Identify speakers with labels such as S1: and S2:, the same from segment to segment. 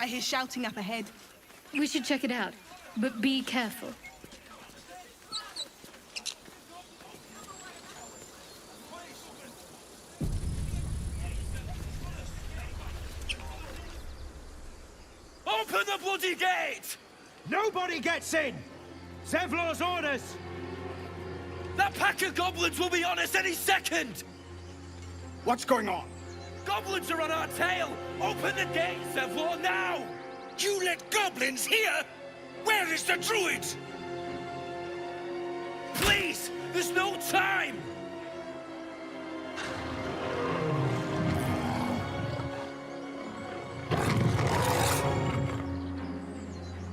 S1: I hear shouting up ahead.
S2: We should check it out, but be careful.
S3: Open the bloody gate!
S4: Nobody gets in! Zevlor's orders!
S3: That pack of goblins will be on us any second!
S4: What's going on?
S3: Goblins are on our tail! Open the gate, Zevlor, now!
S5: You let goblins here? Where is the druid?
S3: Please! There's no time!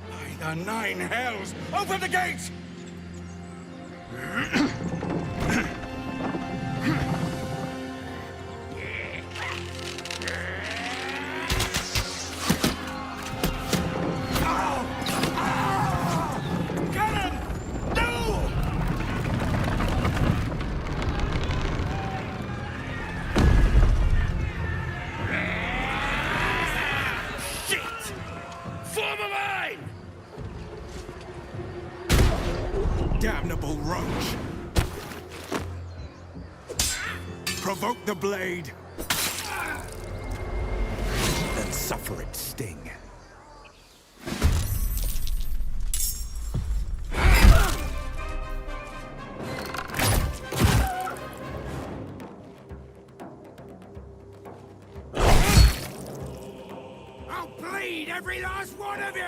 S5: By the nine hells! Open the gate! Damnable roach! Provoke the blade, then suffer its sting. I'll bleed every last one of you!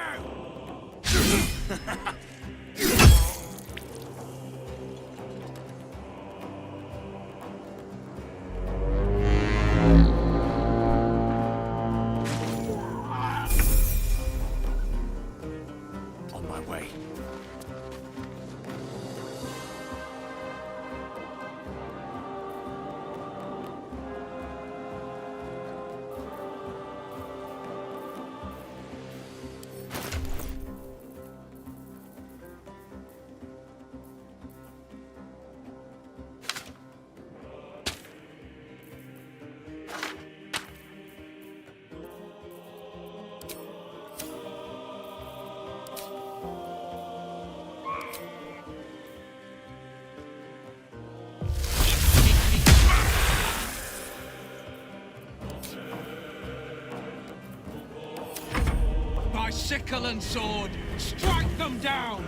S4: Sickle and sword! Strike them down!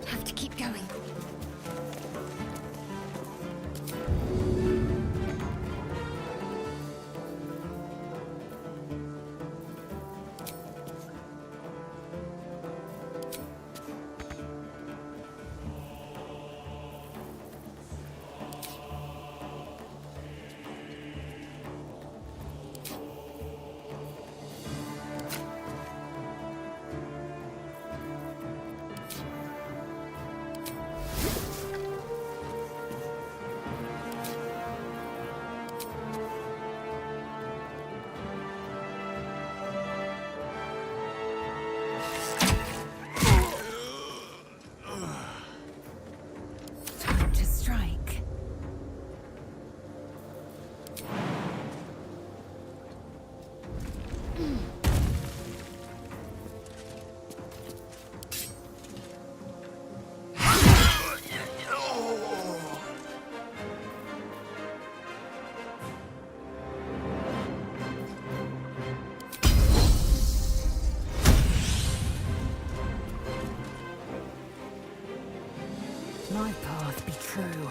S2: Have to keep going.
S1: My path be true.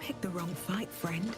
S1: picked the wrong fight, friend.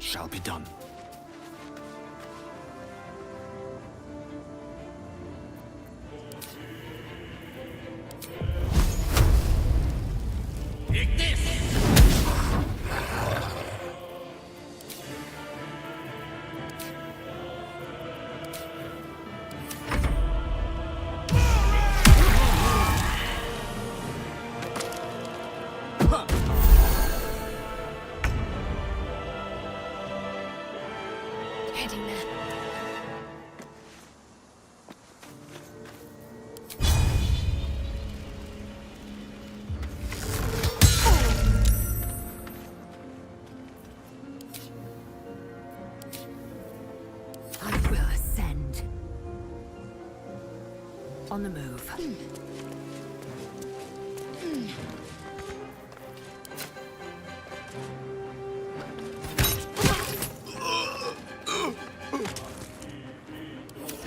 S3: Shall be done.
S5: Take this!
S2: Heading there.
S1: I will ascend. On the move.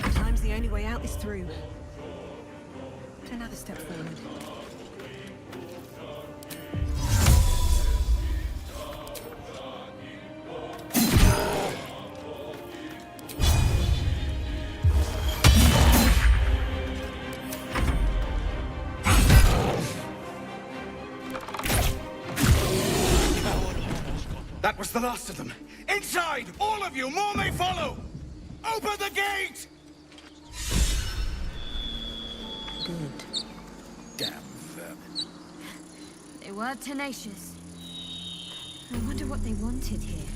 S1: Sometimes the only way out is through. Another step forward.
S4: That was the last of them. Inside! All of you! More may follow! Open the gate!
S1: Good.
S4: Damn vermin.
S2: They were tenacious. I wonder what they wanted here,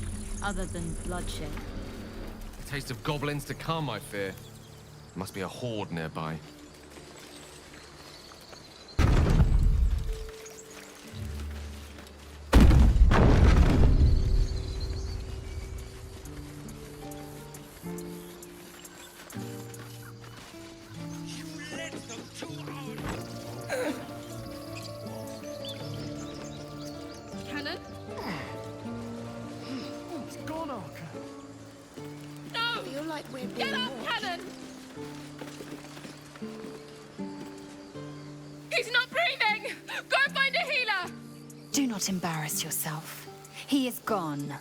S2: other than bloodshed.
S6: A taste of goblins to come, I fear. Must be a horde nearby.
S2: Cannon?
S4: What's gone on?
S2: No!
S7: Feel like we're being
S2: Get up,
S7: watched.
S2: Cannon! He's not breathing! Go find a healer!
S7: Do not embarrass yourself. He is gone.
S2: No!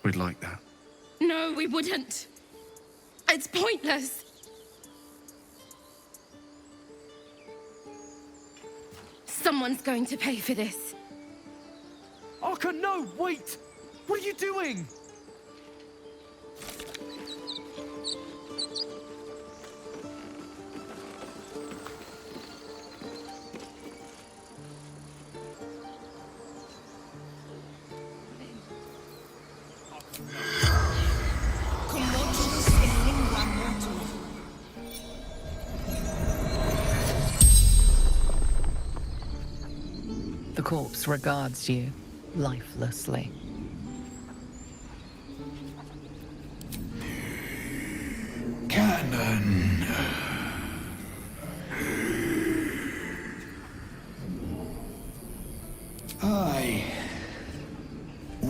S3: We'd like that.
S2: No, we wouldn't. It's pointless. Someone's going to pay for this.
S3: Arka, no! Wait! What are you doing?
S8: The corpse regards you lifelessly.
S5: Cannon.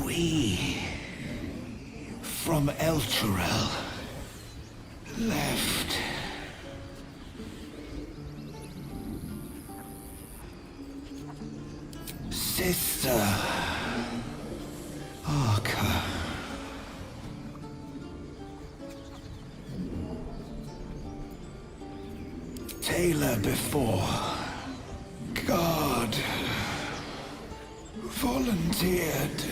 S5: We from Elturel left. Sister Arka. Taylor before. God volunteered.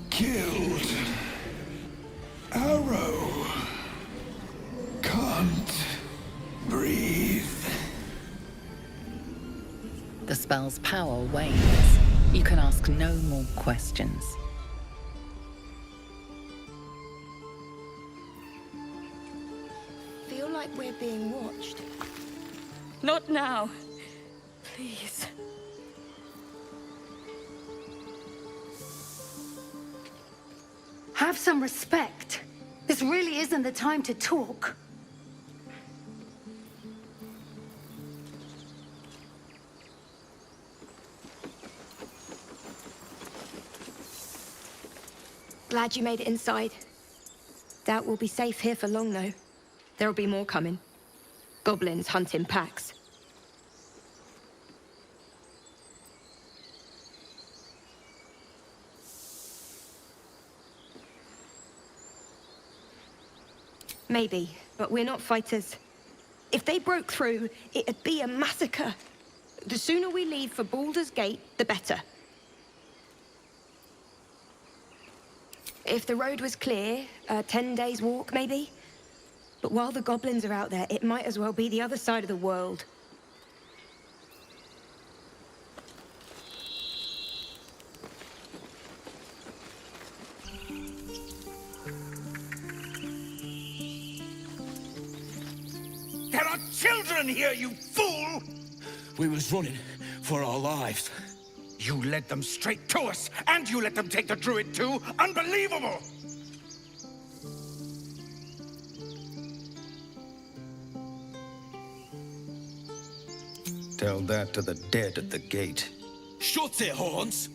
S5: Killed.
S8: spell's power wanes. You can ask no more questions.
S9: Feel like we're being watched.
S2: Not now. Please.
S10: Have some respect. This really isn't the time to talk.
S9: Glad you made it inside. Doubt we'll be safe here for long, though. There'll be more coming. Goblins hunting packs. Maybe, but we're not fighters. If they broke through, it'd be a massacre. The sooner we leave for Baldur's Gate, the better. If the road was clear, 10 days walk, maybe? But while the goblins are out there, it might as well be the other side of the world.
S4: There are children here, you fool!
S3: We was running for our lives.
S4: You led them straight to us, and you let them take the Druid too? Unbelievable!
S11: Tell that to the dead at the gate.
S3: Shut it, Horns!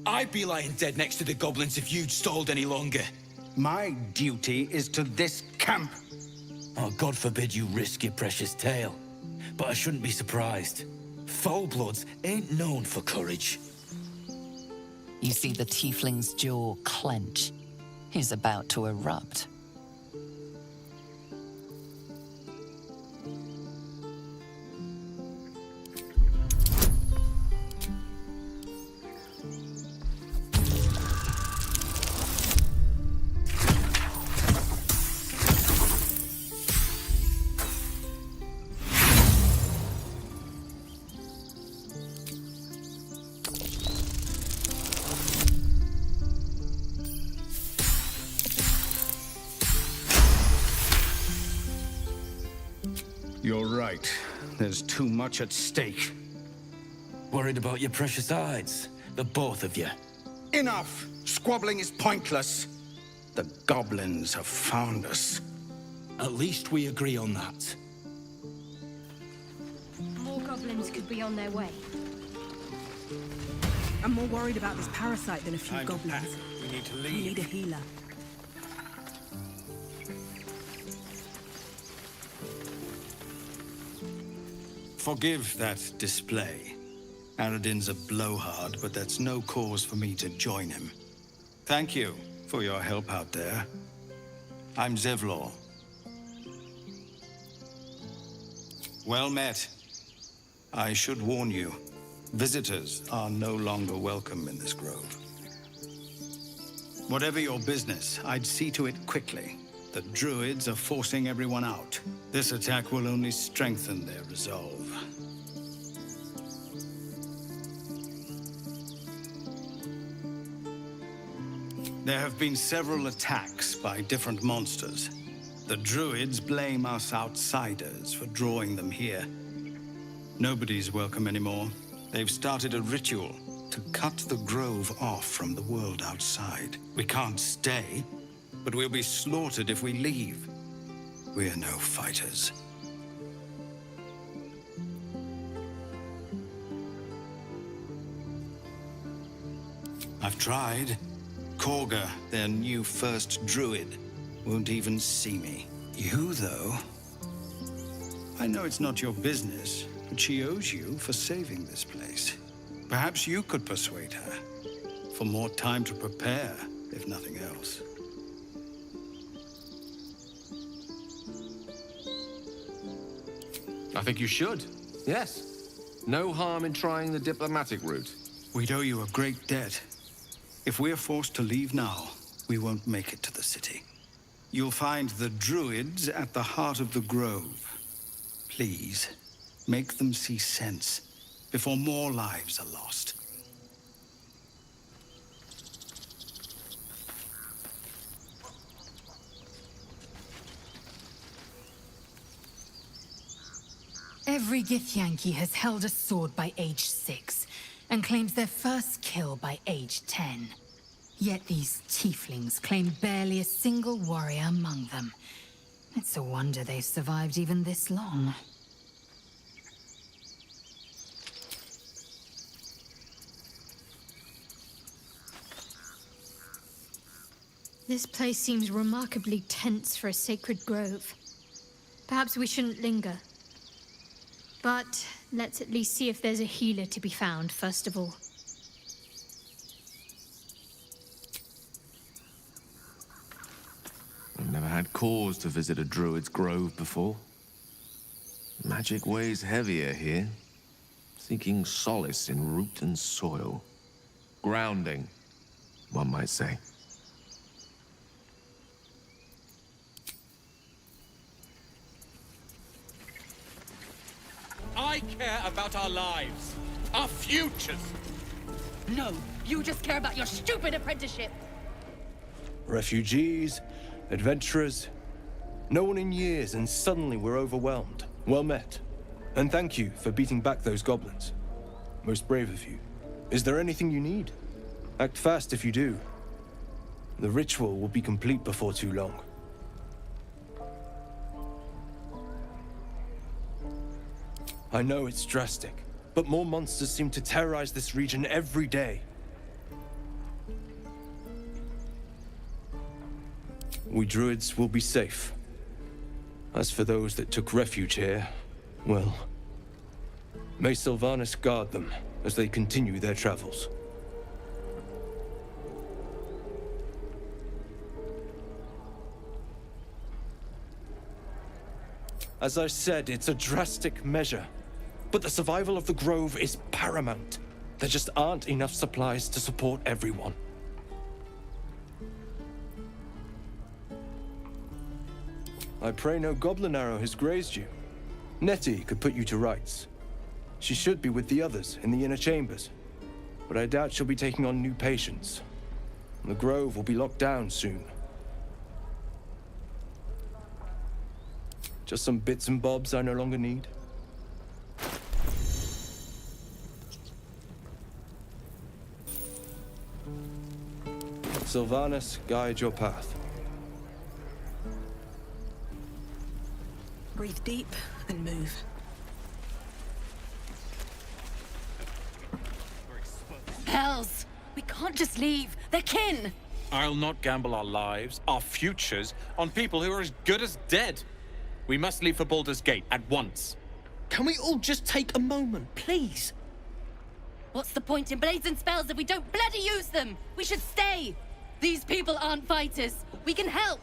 S3: I'd be lying dead next to the goblins if you'd stalled any longer.
S11: My duty is to this camp.
S3: Oh, God forbid you risk your precious tail. But I shouldn't be surprised. Foulbloods ain't known for courage.
S8: You see the tiefling's jaw clench. He's about to erupt.
S11: You're right. There's too much at stake.
S3: Worried about your precious hides, the both of you.
S4: Enough! Squabbling is pointless. The goblins have found us.
S3: At least we agree on that.
S2: More goblins could be on their way.
S1: I'm more worried about this parasite than a few
S4: Time to
S1: goblins.
S4: pack. We need to
S1: We
S4: leave.
S1: need a healer.
S11: Forgive that display. Aradin's a blowhard, but that's no cause for me to join him. Thank you for your help out there. I'm Zevlor. Well met. I should warn you, visitors are no longer welcome in this grove. Whatever your business, I'd see to it quickly. The druids are forcing everyone out. This attack will only strengthen their resolve. There have been several attacks by different monsters. The druids blame us outsiders for drawing them here. Nobody's welcome anymore. They've started a ritual to cut the grove off from the world outside. We can't stay, but we'll be slaughtered if we leave. We're no fighters. I've tried. Korga, their new first druid, won't even see me. You, though... I know it's not your business, but she owes you for saving this place. Perhaps you could persuade her. For more time to prepare, if nothing else.
S6: I think you should. Yes. No harm in trying the diplomatic route.
S11: We'd owe you a great debt. If we're forced to leave now, we won't make it to the city. You'll find the druids at the heart of the grove. Please, make them see sense. before more lives are lost.
S1: Every Githyanki has held a sword by age 6, and claims their first kill by age 10. Yet these tieflings claim barely a single warrior among them. It's a wonder they've survived even this long.
S2: This place seems remarkably tense for a sacred grove. Perhaps we shouldn't linger. But let's at least see if there's a healer to be found, first of all.
S6: I've never had cause to visit a Druid's Grove before. Magic weighs heavier here, seeking solace in root and soil. Grounding, one might say.
S4: I care about our lives, our futures.
S10: No, you just care about your stupid apprenticeship.
S12: Refugees, adventurers, no one in years, and suddenly we're overwhelmed. Well met. And thank you for beating back those goblins. Most brave of you. Is there anything you need? Act fast if you do. The ritual will be complete before too long. I know it's drastic, but more monsters seem to terrorize this region every day. We druids will be safe. As for those that took refuge here, well, may Sylvanas guard them as they continue their travels. As I said, it's a drastic measure. But the survival of the Grove is paramount. There just aren't enough supplies to support everyone. I pray no goblin arrow has grazed you. Nettie could put you to rights. She should be with the others in the inner chambers. But I doubt she'll be taking on new patients. The Grove will be locked down soon. Just some bits and bobs I no longer need. Sylvanas, guide your path.
S1: Breathe deep and move.
S10: Hells! We can't just leave. They're kin!
S4: I'll not gamble our lives, our futures, on people who are as good as dead. We must leave for Baldur's Gate at once.
S3: Can we all just take a moment, please?
S10: What's the point in blades and spells if we don't bloody use them? We should stay! These people aren't fighters. We can help!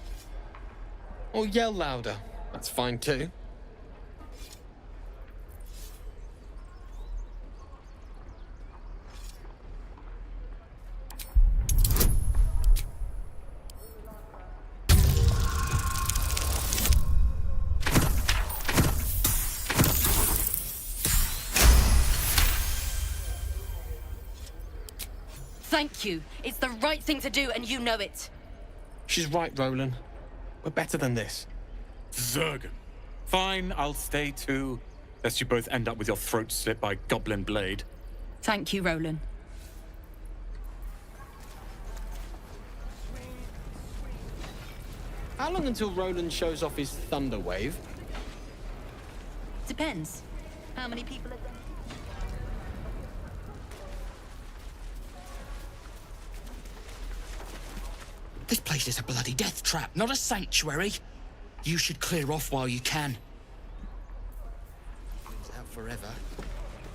S6: Or yell louder. That's fine too.
S10: Thank you. It's the right thing to do, and you know it.
S6: She's right, Roland. We're better than this.
S4: Zerg. Fine, I'll stay too. Lest you both end up with your throat slit by Goblin Blade.
S10: Thank you, Roland.
S6: How long until Roland shows off his thunder wave?
S10: Depends. How many people are there?
S3: This place is a bloody death trap, not a sanctuary. You should clear off while you can. It's out forever.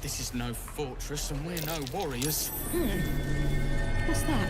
S3: This is no fortress and we're no warriors.
S2: What's that?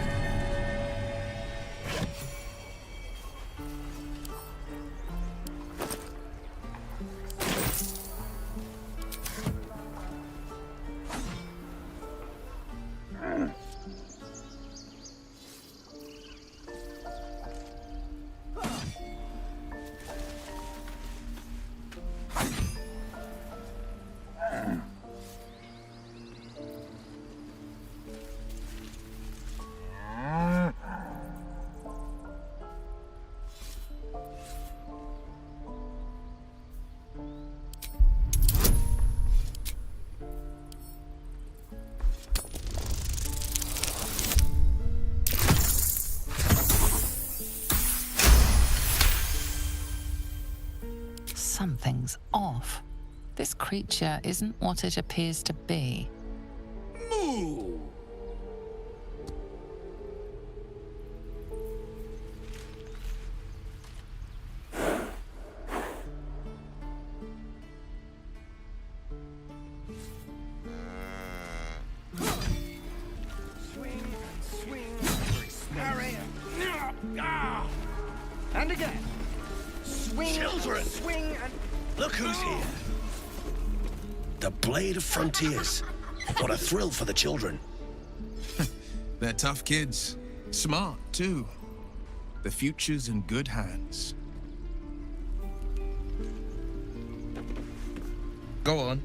S8: Something's off. This creature isn't what it appears to be.
S3: Moo!
S5: And again. Swing,
S13: Children!
S5: Swing and...
S13: Look who's here. The Blade of Frontiers. What a thrill for the children.
S6: They're tough kids. Smart, too. The future's in good hands. Go on.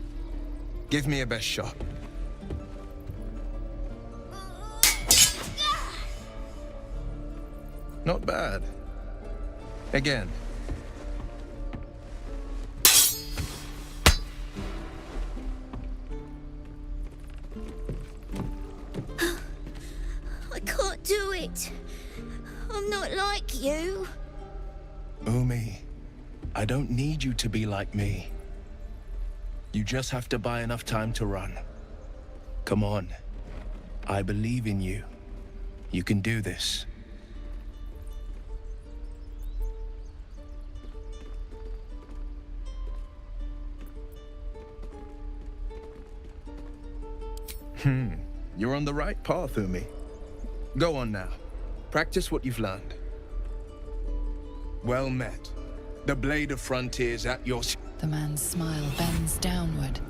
S6: Give me a best shot. Not bad. Again.
S14: I can't do it. I'm not like you.
S6: Umi, I don't need you to be like me. You just have to buy enough time to run. Come on. I believe in you. You can do this. You're on the right path, Umi. Go on now. Practice what you've learned. Well met. The Blade of Frontiers at your...
S8: The man's smile bends downward,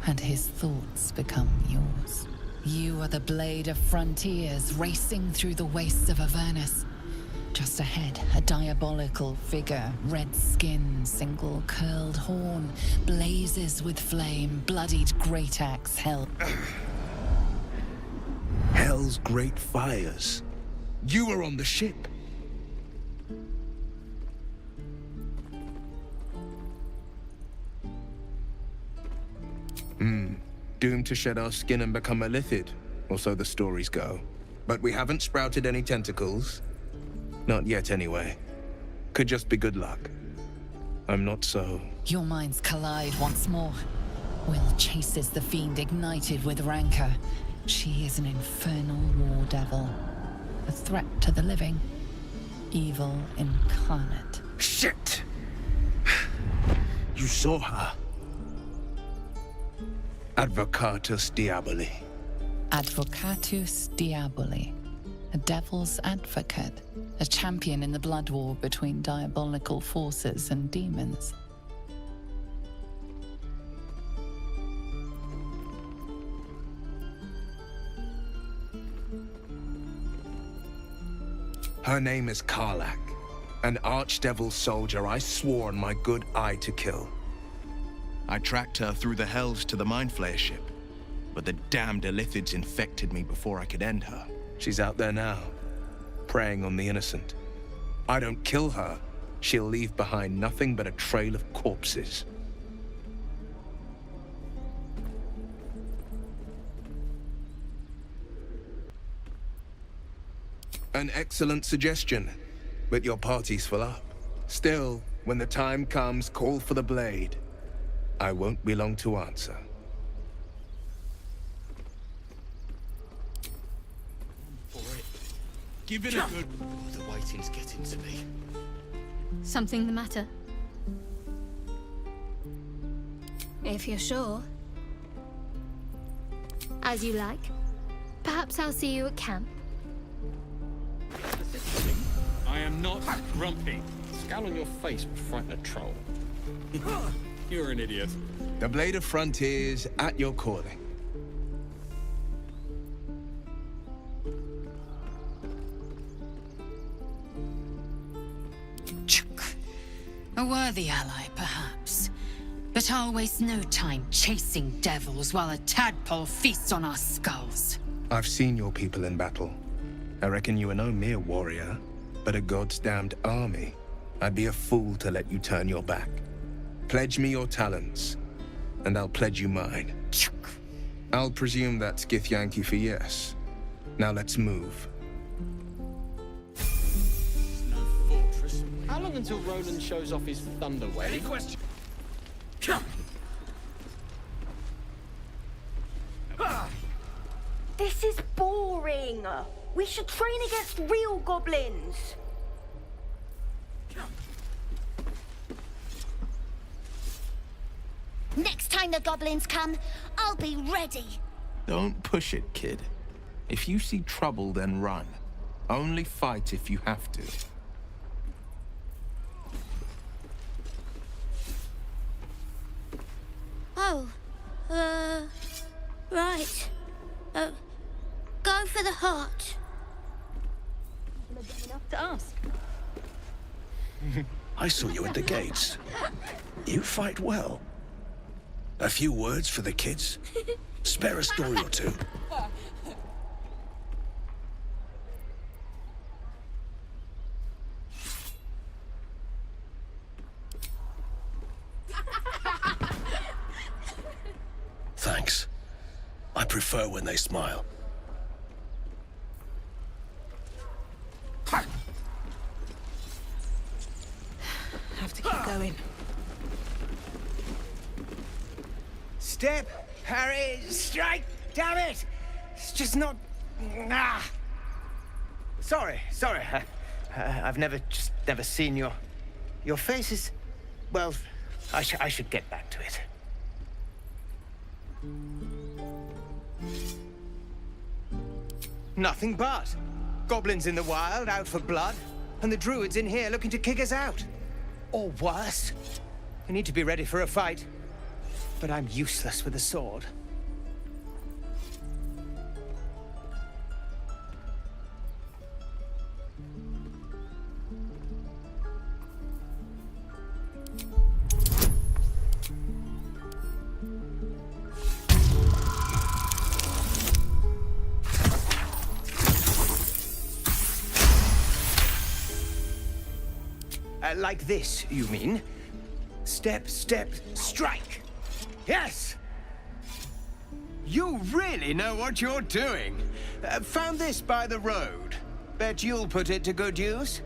S8: and his thoughts become yours. You are the Blade of Frontiers, racing through the wastes of Avernus. Just ahead, a diabolical figure, red skin, single curled horn, blazes with flame, bloodied great axe held.
S6: Hell's great fires. You were on the ship. Doomed to shed our skin and become a lithid, or so the stories go. But we haven't sprouted any tentacles. Not yet, anyway. Could just be good luck. I'm not so...
S8: Your minds collide once more. Wyll chases the fiend ignited with rancor. She is an infernal war devil. A threat to the living. Evil incarnate.
S6: Shit! You saw her. Advocatus Diaboli.
S8: Advocatus Diaboli. A devil's advocate. A champion in the blood war between diabolical forces and demons.
S6: Her name is Karlach, an archdevil soldier I swore on my good eye to kill. I tracked her through the hells to the Mind Flayer ship, but the damned Illithids infected me before I could end her. She's out there now, preying on the innocent. I don't kill her, she'll leave behind nothing but a trail of corpses. An excellent suggestion, but your party's full up. Still, when the time comes, call for the blade. I won't be long to answer.
S3: Give it a good... Oh, the waiting's getting to me.
S2: Something the matter?
S14: If you're sure.
S2: As you like. Perhaps I'll see you at camp.
S4: I am not grumpy. Scowl on your face would frighten a troll. You're an idiot.
S6: The Blade of Frontiers at your calling.
S1: A worthy ally, perhaps. But I'll waste no time chasing devils while a tadpole feasts on our skulls.
S6: I've seen your people in battle. I reckon you are no mere warrior, but a god's damned army. I'd be a fool to let you turn your back. Pledge me your talents, and I'll pledge you mine. I'll presume that's Githyanki for yes. Now let's move.
S4: No fortress. How
S15: long until Roland shows off his thunder wave?
S13: Any question?
S9: This is boring. We should train against real goblins.
S14: Next time the goblins come, I'll be ready.
S6: Don't push it, kid. If you see trouble, then run. Only fight if you have to.
S14: Oh, right. Go for the heart.
S10: Enough to ask.
S13: I saw you at the gates. You fight well. A few words for the kids? Spare a story or two. Thanks. I prefer when they smile.
S16: Have to keep going.
S5: Step, parry, strike! Damn it! It's just not... Ah! Sorry. I've never seen your faces. Well, I should get back to it. Nothing but. Goblins in the wild, out for blood, and the druids in here looking to kick us out. Or worse. I need to be ready for a fight, but I'm useless with a sword. Like this, you mean? Step, strike! Yes! You really know what you're doing. Found this by the road. Bet you'll put it to good use.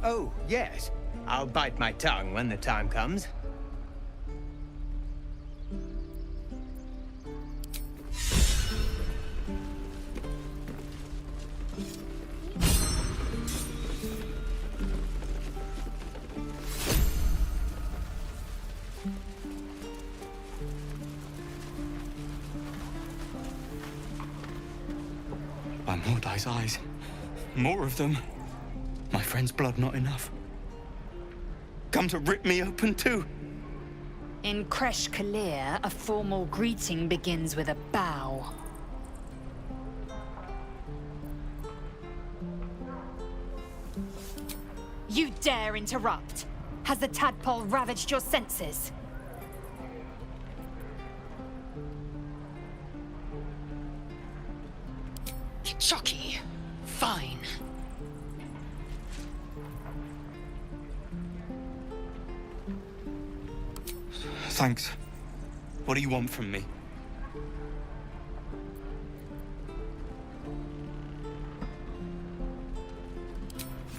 S5: Oh, yes. I'll bite my tongue when the time comes.
S3: By Mordai's eyes. More of them. My friend's blood not enough. Come to rip me open too.
S7: In Kresh Kalir, a formal greeting begins with a bow. You dare interrupt? Has the tadpole ravaged your senses? Chucky. Fine.
S3: Thanks. What do you want from me?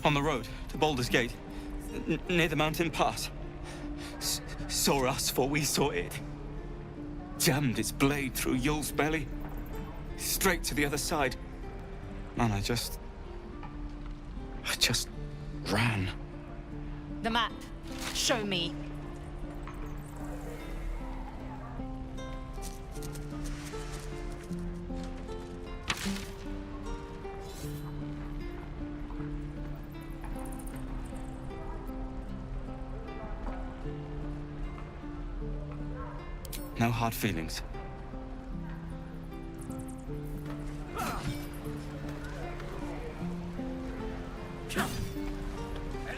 S3: On the road to Baldur's Gate, near the mountain pass. Saw us before we saw it. Jammed its blade through Yul's belly. Straight to the other side. And I just ran.
S7: The map. Show me.
S3: No hard feelings.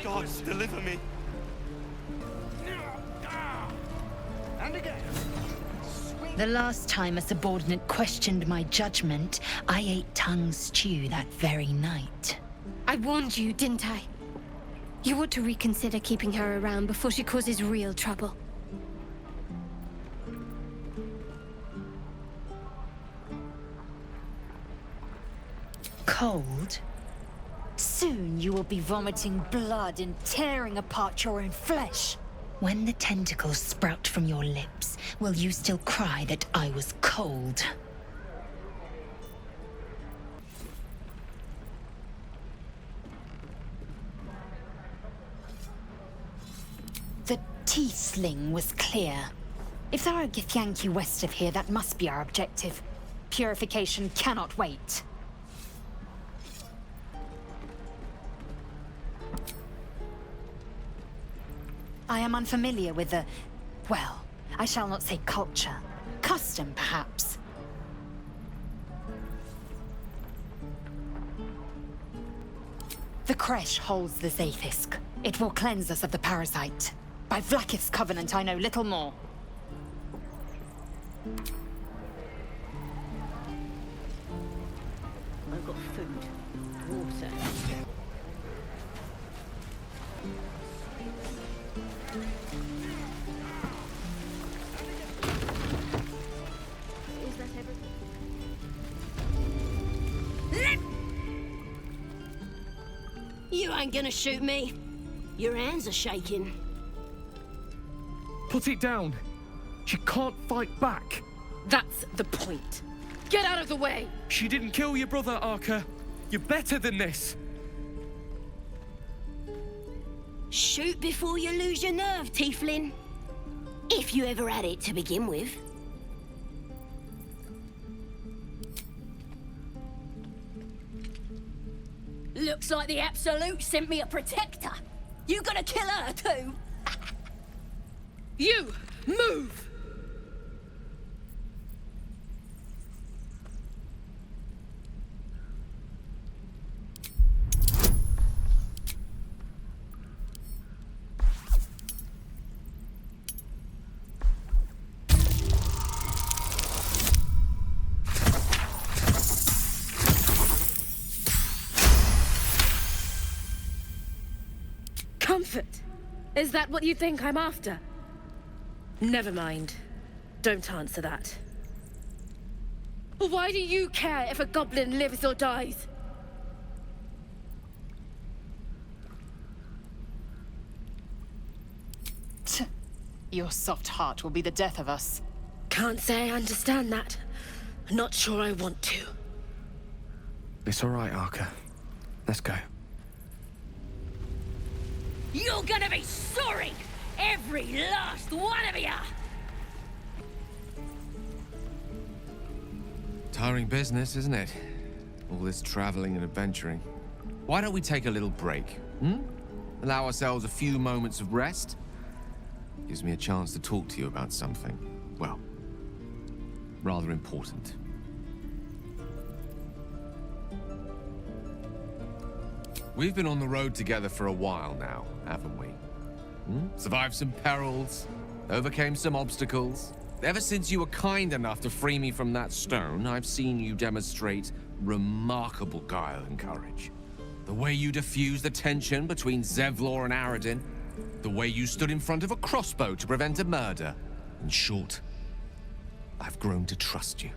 S3: God, deliver me.
S5: And again.
S7: The last time a subordinate questioned my judgment, I ate tongue stew that very night.
S2: I warned you, didn't I? You ought to reconsider keeping her around before she causes real trouble.
S7: cold? Soon you will be vomiting blood and tearing apart your own flesh. When the tentacles sprout from your lips, will you still cry that I was cold? The Tiefling was clear. If there are Githyanki west of here, that must be our objective. Purification cannot wait. I am unfamiliar with the... well, I shall not say culture. Custom, perhaps. The creche holds the Zaithisk. It will cleanse us of the parasite. By Vlaakith's covenant, I know little more.
S16: I've got food, water. Is that everything?
S17: You ain't gonna shoot me. Your hands are shaking.
S18: Put it down. She can't fight back.
S10: That's the point. Get out of the way!
S18: She didn't kill your brother, Arca. You're better than this.
S17: Shoot before you lose your nerve, Tiefling. If you ever had it to begin with. Looks like the Absolute sent me a protector. You gonna kill her too?
S10: You! Move!
S16: Comfort! Is that what you think I'm after? Never mind. Don't answer that.
S10: Why do you care if a goblin lives or dies?
S7: Your soft heart will be the death of us.
S16: Can't say I understand that. Not sure I want to.
S18: It's all right, Arca. Let's go.
S17: You're gonna be sorry! Every last one of you!
S6: Tiring business, isn't it? All this traveling and adventuring. Why don't we take a little break, hmm? Allow ourselves a few moments of rest? Gives me a chance to talk to you about something, well, rather important. We've been on the road together for a while now, haven't we? Survived some perils, overcame some obstacles. Ever since you were kind enough to free me from that stone, I've seen you demonstrate remarkable guile and courage. The way you diffused the tension between Zevlor and Aradin, the way you stood in front of a crossbow to prevent a murder. In short, I've grown to trust you.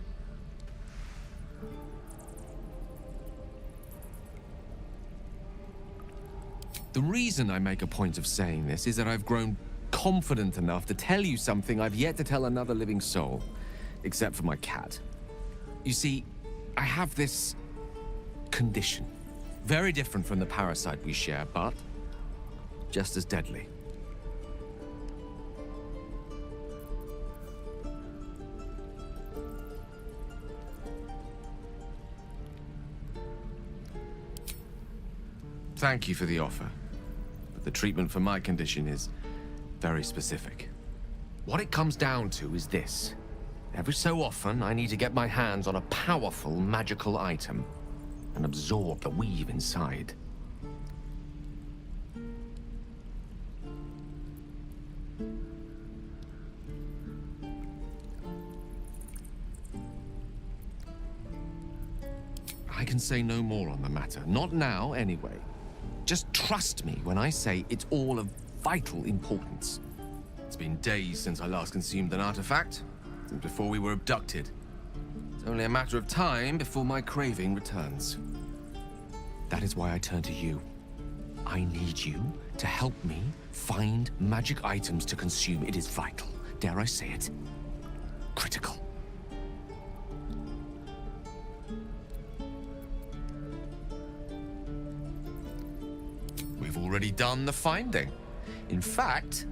S6: The reason I make a point of saying this is that I've grown confident enough to tell you something I've yet to tell another living soul, except for my cat. You see, I have this condition. Very different from the parasite we share, but just as deadly. Thank you for the offer, but the treatment for my condition is very specific. What it comes down to is this. Every so often, I need to get my hands on a powerful magical item and absorb the weave inside. I can say no more on the matter. Not now, anyway. Just trust me when I say it's all of vital importance. It's been days since I last consumed an artifact, since before we were abducted. It's only a matter of time before my craving returns. That is why I turn to you. I need you to help me find magic items to consume. It is vital. Dare I say it? Critical. We've already done the finding. In fact,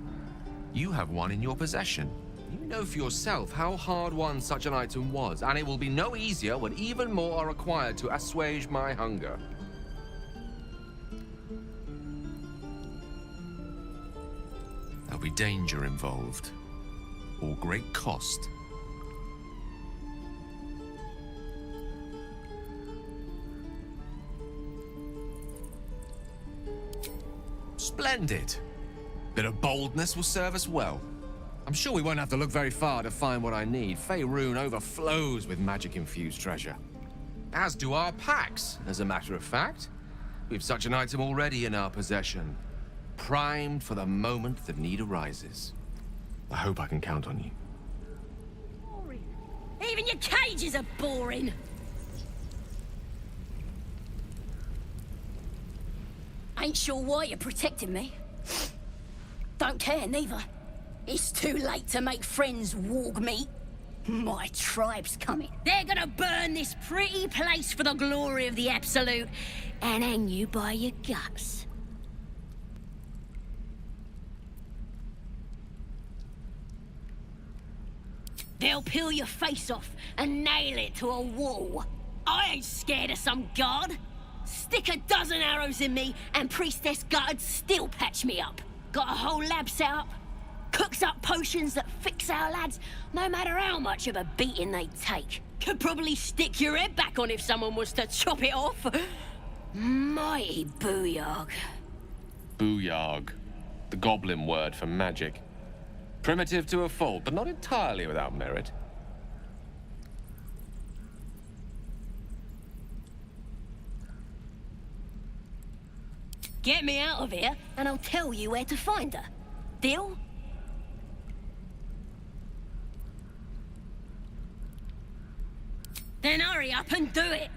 S6: you have one in your possession. You know for yourself how hard-won such an item was, and it will be no easier when even more are required to assuage my hunger. There'll be danger involved, or great cost. Splendid. Bit of boldness will serve us well. I'm sure we won't have to look very far to find what I need. Faerun overflows with magic-infused treasure. As do our packs, as a matter of fact. We've such an item already in our possession. Primed for the moment the need arises. I hope I can count on you.
S17: Boring. Even your cages are boring. Ain't sure why you're protecting me. Don't care, neither. It's too late to make friends, warg meat. My tribe's coming. They're gonna burn this pretty place for the glory of the Absolute and hang you by your guts. They'll peel your face off and nail it to a wall. I ain't scared of some god. Stick a dozen arrows in me and Priestess Gut'd still patch me up. Got a whole lab set up. Cooks up potions that fix our lads, no matter how much of a beating they take. Could probably stick your head back on if someone was to chop it off. Mighty booyarg.
S4: Booyarg. The Goblin word for magic. Primitive to a fault, but not entirely without merit.
S17: Get me out of here, and I'll tell you where to find her. Deal? Then hurry up and do it.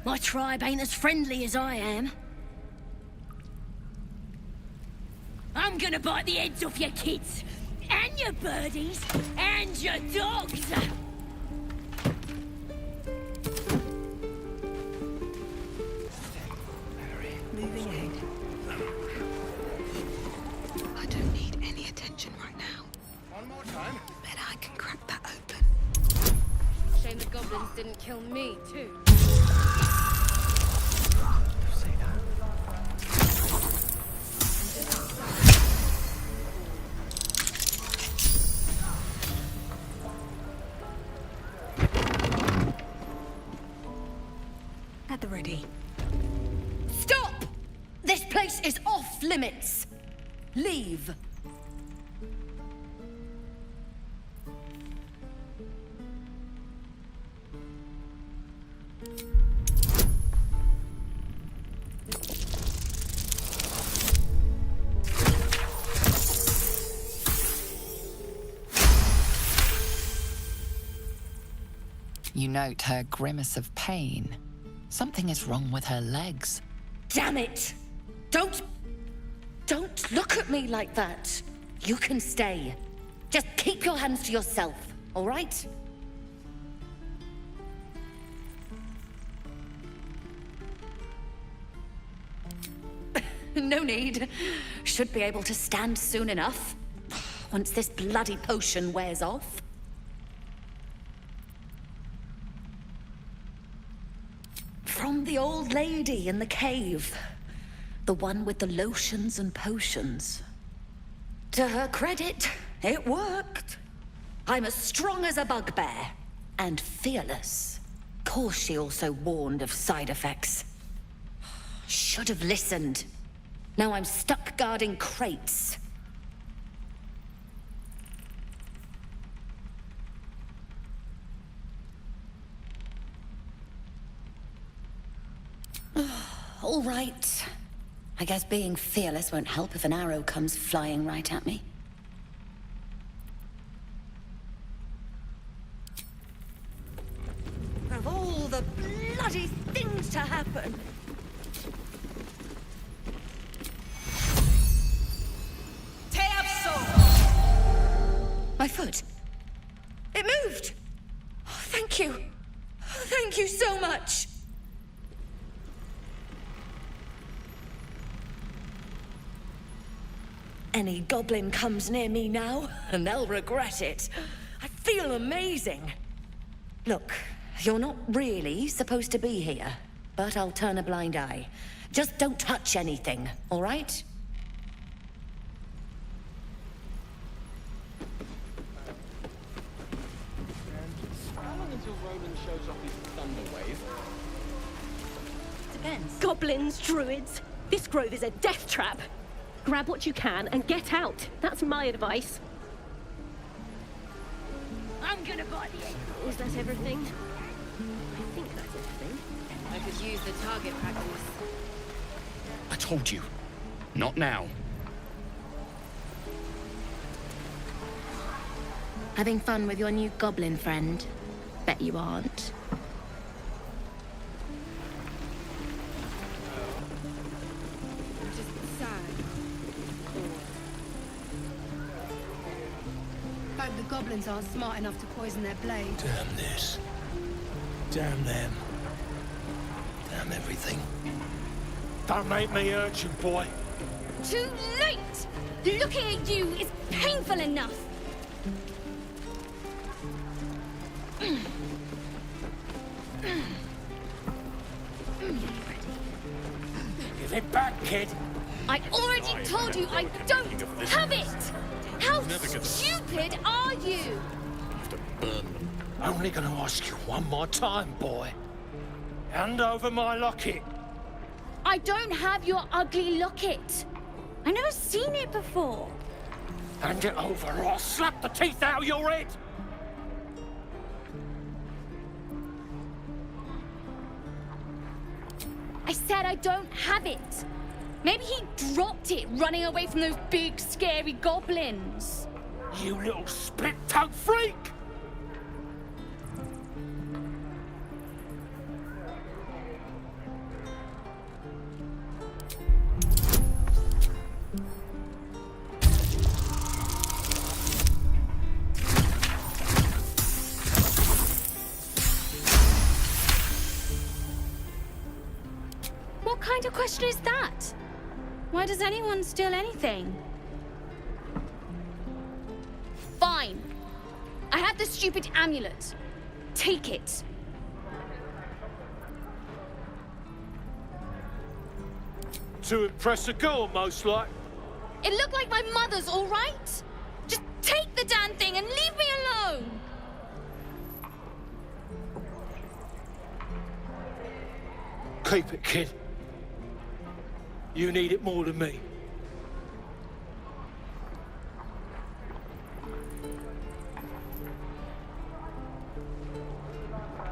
S17: My tribe ain't as friendly as I am. I'm gonna bite the heads off your kids, and your birdies, and your dogs.
S19: Moving ahead. I don't need any attention right now.
S13: One more time.
S19: Bet I can crack that open.
S16: Shame the goblins didn't kill me, too.
S19: At the ready.
S10: Stop! This place is off limits. Leave.
S8: You note her grimace of pain. Something is wrong with her legs.
S10: Damn it! Don't look at me like that. You can stay. Just keep your hands to yourself, all right? No need. Should be able to stand soon enough. Once this bloody potion wears off. From the old lady in the cave. The one with the lotions and potions. To her credit, it worked. I'm as strong as a bugbear. And fearless. Course she also warned of side effects. Should have listened. Now I'm stuck guarding crates. All right. I guess being fearless won't help if an arrow comes flying right at me. Of all the bloody things to happen, My foot. It moved! Oh, thank you. Thank you so much. Any goblin comes near me now, and they'll regret it. I feel amazing. Look, you're not really supposed to be here, but I'll turn a blind eye. Just don't touch anything, all right?
S15: How long until Roland shows off his thunder wave?
S17: Depends. Goblins, druids. This grove is a death trap. Grab what you can and get out. That's my advice. I'm gonna buy the egg. Is that everything? I think that's everything.
S8: I could use the target practice.
S20: I told you. Not now.
S21: Having fun with your new goblin friend? Bet you aren't.
S22: Hope the goblins aren't smart enough to poison their blade.
S13: Damn this. Damn them. Damn everything.
S23: Don't make me urgent, boy.
S14: Too late! Looking at you is painful enough.
S23: Give it back, kid.
S14: I already told you I don't have it! How stupid are you?
S23: Only gonna ask you one more time, boy. Hand over my locket.
S14: I don't have your ugly locket. I've never seen it before.
S23: Hand it over or I'll slap the teeth out of your head.
S14: I said I don't have it. Maybe he dropped it running away from those big, scary goblins.
S23: You little split-tongued freak!
S14: What kind of question is that? Why does anyone steal anything? Fine. I have the stupid amulet. Take it.
S23: To impress a girl, most like.
S14: It looked like my mother's, all right? Just take the damn thing and leave me alone.
S23: Keep it, kid. You need it more than me.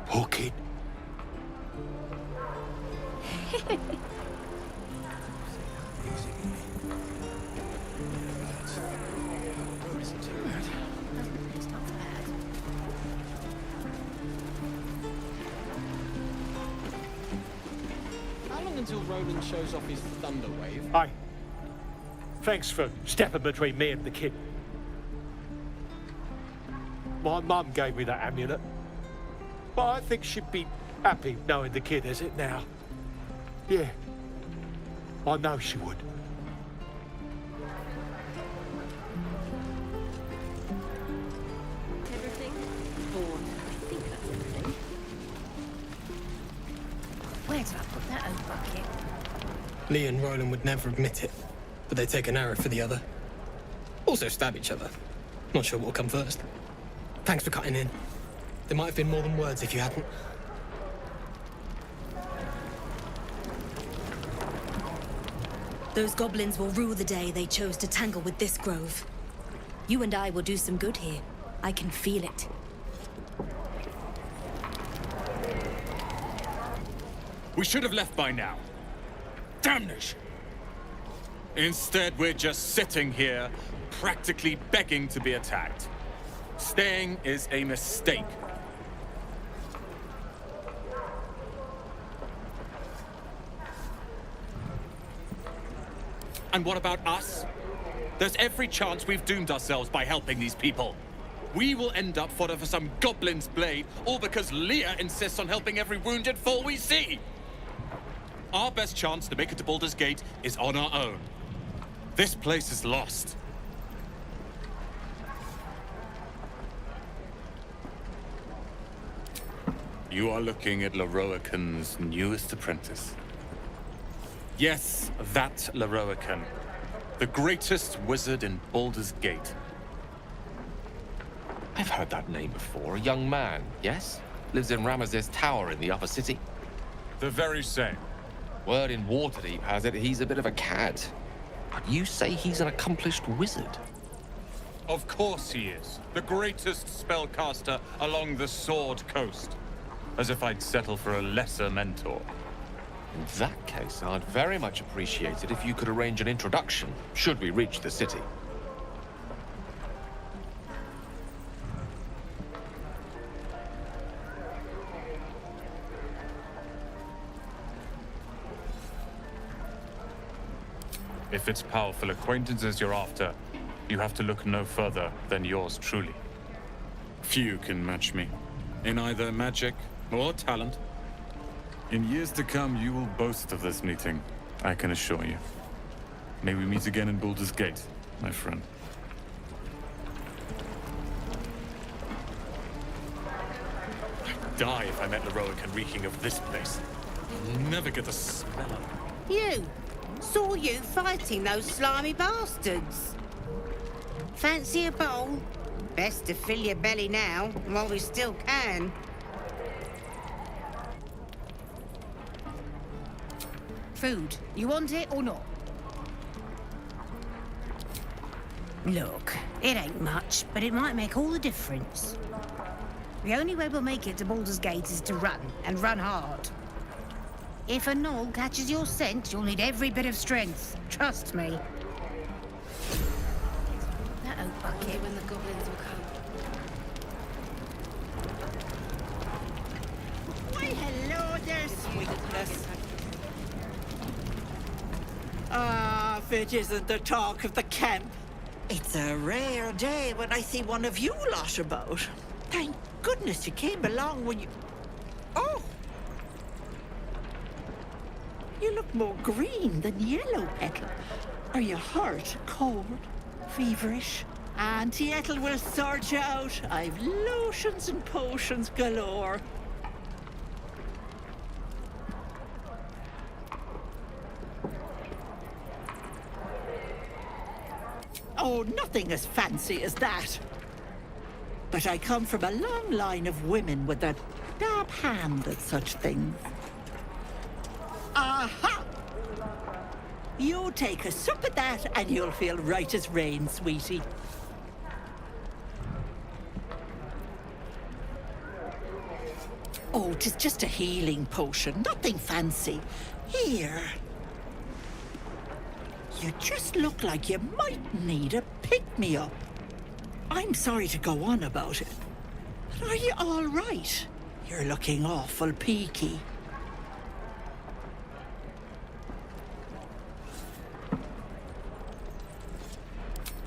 S23: Poor kid.
S15: How long until Roland shows off his thunder wave?
S23: Hey. Thanks for stepping between me and the kid. My mum gave me that amulet. But I think she'd be happy knowing the kid has it now. Yeah. I know she would.
S17: Everything? Or I think that's everything.
S21: Where did I put that old bucket?
S24: Lee and Roland would never admit it, but they take an arrow for the other. Also stab each other. Not sure what'll come first. Thanks for cutting in. There might have been more than words if you hadn't.
S25: Those goblins will rue the day they chose to tangle with this grove. You and I will do some good here. I can feel it.
S4: We should have left by now. Damnation! Instead, we're just sitting here, practically begging to be attacked. Staying is a mistake. And what about us? There's every chance we've doomed ourselves by helping these people. we will end up fodder for some goblin's blade, all because Leah insists on helping every wounded foe we see. Our best chance to make it to Baldur's Gate is on our own. This place is lost. You are looking at Lorroakan's newest apprentice. Yes, that Lorroakan. The greatest wizard in Baldur's Gate.
S6: I've heard that name before. A young man, yes? Lives in Ramaz's tower in the upper city.
S4: The very same.
S6: Word in Waterdeep has it he's a bit of a cad. But you say he's an accomplished wizard.
S4: Of course he is. The greatest spellcaster along the Sword Coast. As if I'd settle for a lesser mentor.
S6: In that case, I'd very much appreciate it if you could arrange an introduction, should we reach the city.
S4: If it's powerful acquaintances you're after, you have to look no further than yours truly. Few can match me, in either magic or talent. In years to come, you will boast of this meeting, I can assure you. May we meet again in Baldur's Gate, my friend. I'd die if I met Lorroakan reeking of this place. I'll never get the smell of it.
S1: You! Saw you fighting those slimy bastards. Fancy a bowl? Best to fill your belly now, while we still can.
S3: Food. You want it or not?
S1: Look, it ain't much, but it might make all the difference. The only way we'll make it to Baldur's Gate is to run, and run hard. If a gnoll catches your scent, you'll need every bit of strength. Trust me.
S3: That oak bucket when the goblins will come.
S9: Why, hello there, sweetness. Ah, if it isn't the talk of the camp. It's a rare day when I see one of you lot about. Thank goodness you came along when you... Oh! You look more green than yellow, Petal. Are you hurt, cold, feverish? Auntie Ethel will sort you out. I've lotions and potions galore. Oh, nothing as fancy as that. But I come from a long line of women with a dab hand at such things. Aha! You take a sup at that and you'll feel right as rain, sweetie. Oh, 'tis just a healing potion, nothing fancy. Here. You just look like you might need a pick-me-up. I'm sorry to go on about it, but are you all right? You're looking awful peaky.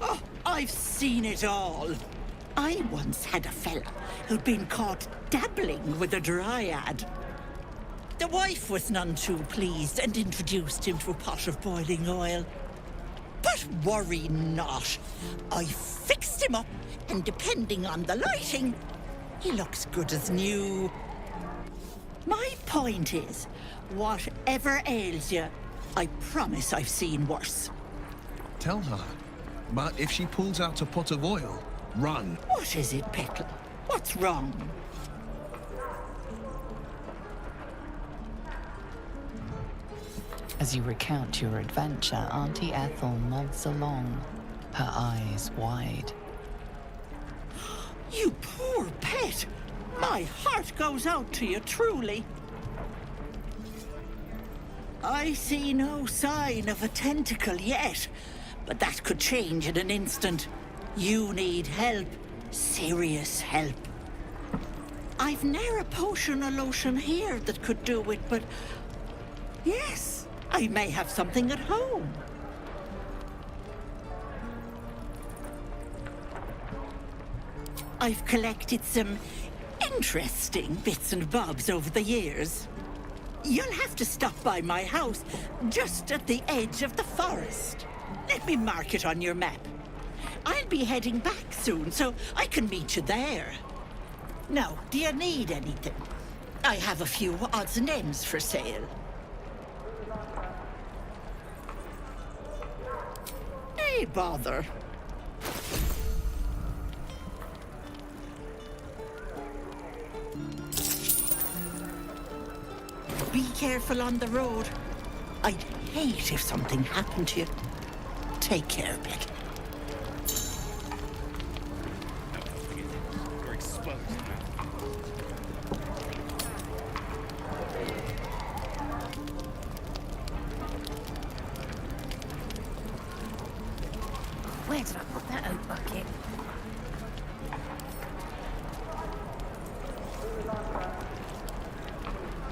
S9: Oh, I've seen it all. I once had a fella who'd been caught dabbling with a dryad. The wife was none too pleased and introduced him to a pot of boiling oil. But worry not. I fixed him up, and depending on the lighting, he looks good as new. My point is, whatever ails you, I promise I've seen worse.
S13: Tell her. But if she pulls out a pot of oil, run.
S9: What is it, Petal? What's wrong?
S8: As you recount your adventure, Auntie Ethel nods along, her eyes wide.
S9: You poor pet! My heart goes out to you, truly. I see no sign of a tentacle yet, but that could change in an instant. You need help. Serious help. I've ne'er a potion or lotion here that could do it, but... yes, I may have something at home. I've collected some interesting bits and bobs over the years. You'll have to stop by my house, just at the edge of the forest. Let me mark it on your map. I'll be heading back soon, so I can meet you there. Now, do you need anything? I have a few odds and ends for sale. Hey, bother. Be careful on the road. I'd hate if something happened to you. Take care, Becky.
S20: You're exposed now.
S1: Where did I put that oat bucket?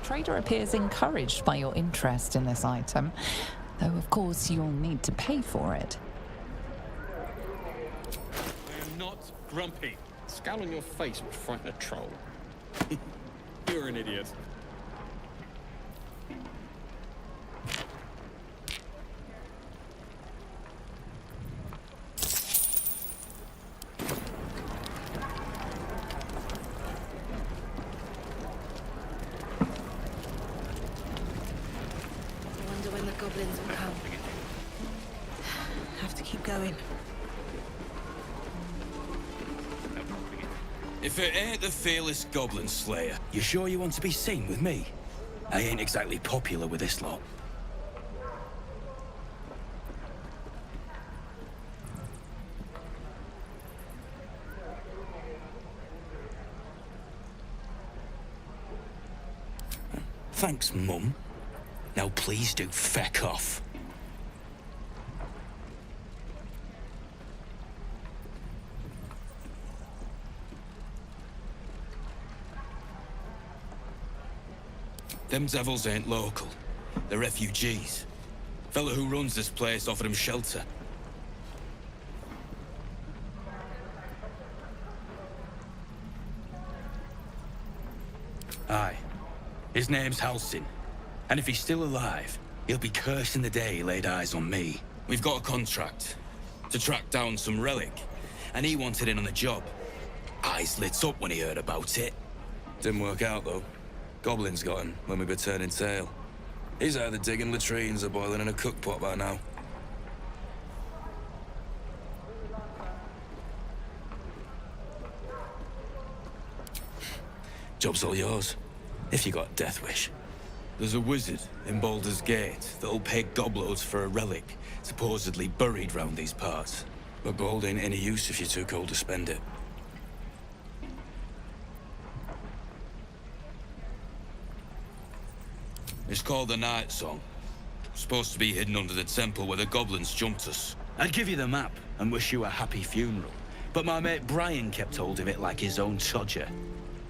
S8: Trader appears encouraged by your interest in this item, though of course you'll need to pay for it.
S4: I am not grumpy.
S20: Scowl on your face would frighten a troll.
S4: You're an idiot.
S19: Goblins will come. Have to keep going.
S2: If it ain't the fearless Goblin Slayer, you sure you want to be seen with me? I ain't exactly popular with this lot. Thanks, Mum. Now please do feck off. Them devils ain't local. They're refugees. Fella who runs this place offered them shelter. Aye. His name's Halsin. And if he's still alive, he'll be cursing the day he laid eyes on me. We've got a contract to track down some relic, and he wanted in on the job. Eyes lit up when he heard about it. Didn't work out, though. Goblins got him when we were turning tail. He's either digging latrines or boiling in a cookpot by now. Job's all yours, if you got a death wish. There's a wizard in Baldur's Gate that'll pay gobloads for a relic, supposedly buried round these parts. But gold ain't any use if you're too cold to spend it. It's called the Night Song. Supposed to be hidden under the temple where the goblins jumped us. I'd give you the map and wish you a happy funeral, but my mate Brian kept hold of it like his own todger.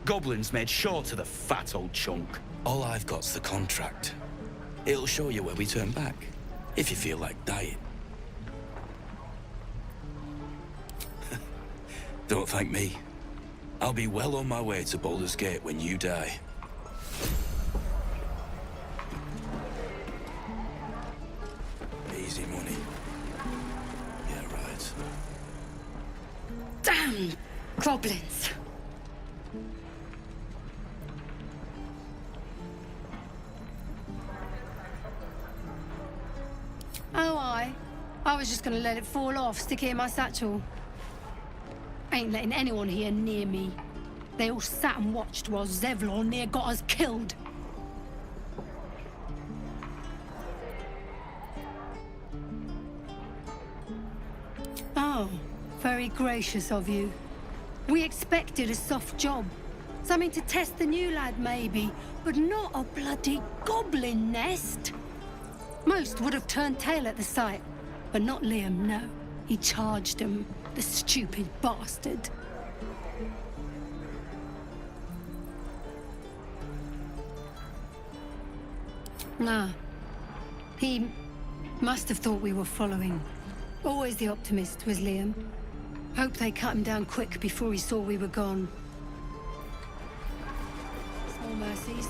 S2: Goblins made sure to the fat old chunk. All I've got's the contract. It'll show you where we turn back, if you feel like dying. Don't thank me. I'll be well on my way to Baldur's Gate when you die. Easy money. Yeah, right.
S25: Damn goblins!
S22: Oh, I was just gonna let it fall off, stick it in my satchel. Ain't letting anyone here near me. They all sat and watched while Zevlon near got us killed. Oh, very gracious of you. We expected a soft job. Something to test the new lad, maybe, but not a bloody goblin nest. Most would have turned tail at the sight, but not Liam, no. He charged him, the stupid bastard. Nah. He must have thought we were following. Always the optimist was Liam. Hope they cut him down quick before he saw we were gone. Small mercies.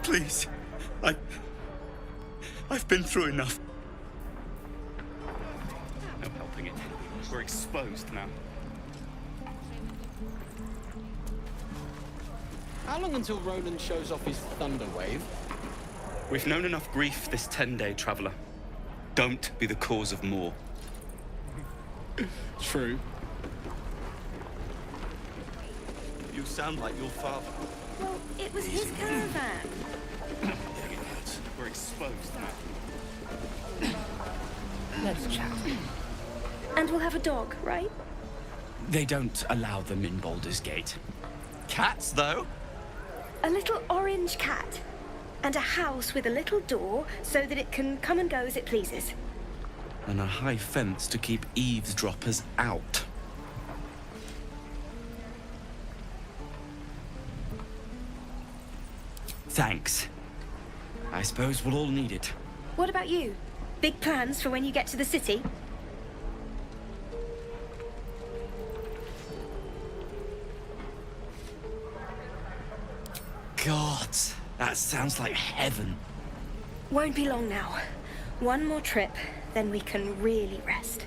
S2: Please. I've been through enough. No helping it. We're exposed now.
S20: How long until Roland shows off his thunder wave?
S2: We've known enough grief this 10-day traveler. Don't be the cause of more.
S20: True.
S2: You sound like your father.
S21: Well, it was his caravan.
S2: We're exposed now.
S21: Let's chat. And we'll have a dog, right?
S5: They don't allow them in Baldur's Gate. Cats, though?
S21: A little orange cat. And a house with a little door so that it can come and go as it pleases.
S5: And a high fence to keep eavesdroppers out. Thanks. I suppose we'll all need it.
S21: What about you? Big plans for when you get to the city?
S5: God, that sounds like heaven.
S21: Won't be long now. One more trip, then we can really rest.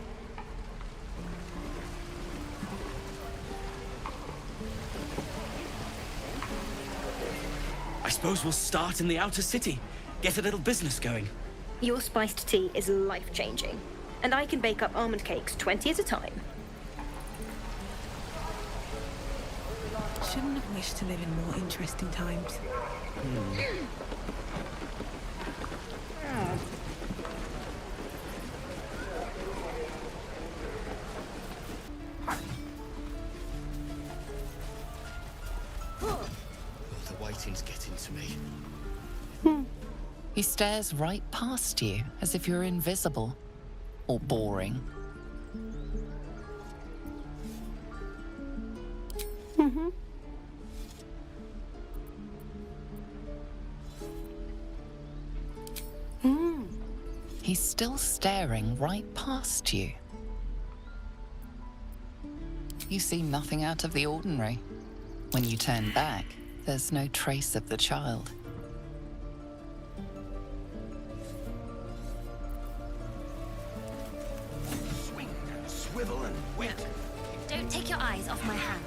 S5: I suppose we'll start in the outer city. Get a little business going.
S21: Your spiced tea is life-changing. And I can bake up almond cakes 20 at a time.
S19: Shouldn't have wished to live in more interesting times.
S5: The waiting's getting to me.
S8: He stares right past you, as if you're invisible. Or boring. He's still staring right past you. You see nothing out of the ordinary. When you turn back, there's no trace of the child.
S13: Swing and swivel and wet.
S21: Don't take your eyes off my hand.